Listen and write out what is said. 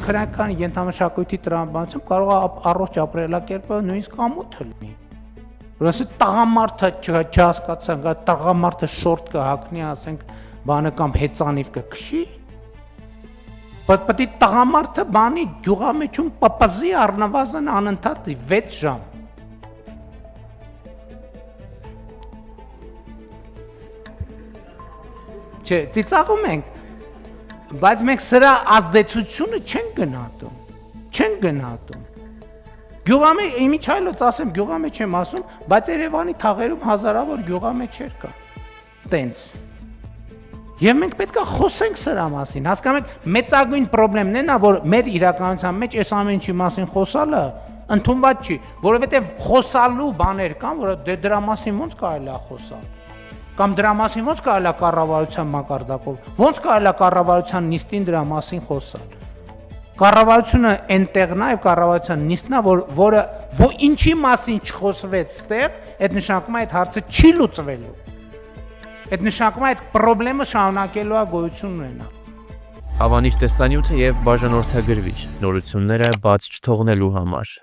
Քրեական ենթամշակույթի տրամաբանությամբ կարող է առողջ ապրելակերպը նույնիսկ ամոթ լինի։ Որովհետեւ տղամարդը չհասկացան, տղամարդը շորտ կհակնի, ասենք, բանը կամ հեծանիվ կքշի։ Բայց պետք է տղամարդը բանի գյուղամեջում պպզի առնվազն անընդհատ 6 ժամ։ Չէ, ծիծաղում ենք, բայց մենք սրա ազդեցությունը չենք գնահատում։ Գյուղամեջ, իմիջայլոց ասեմ, գյուղամեջ եմ ասում, բայց Երևանի թաղերում հազարավոր գյուղամեջեր կա։ Տենց։ Եվ մենք պետք է խոսենք սրա մասին, հասկանում եք, մեծագույն խնդիրն է նա, որ մեր իրականության մեջ այս ամեն ինչի մասին խոսալը ընդունված չի, որովհետև խոսալու բաներ կան, որ դրա մասին ոնց կարելի է խոսալ։ Կամ դրա մասին ոնց կարելի է կառավարության մակարդակով, ոնց կարելի է կառավարության նիստին դրա մասին խոսալ։ Կառավարությունը այնտեղն է եւ կառավարության նիստն է, որը ինչի մասին չխոսվեց ստեղ, այդ նշանակում է այդ հարցը չի լուծվելու։ Այդ նշանակում է այդ խնդրը շարունակելու է գոյություն ունենալ։ Հավանիչ տեսանյութը եւ բաժանորդագրվիչ նորությունները բաց չթողնելու համար։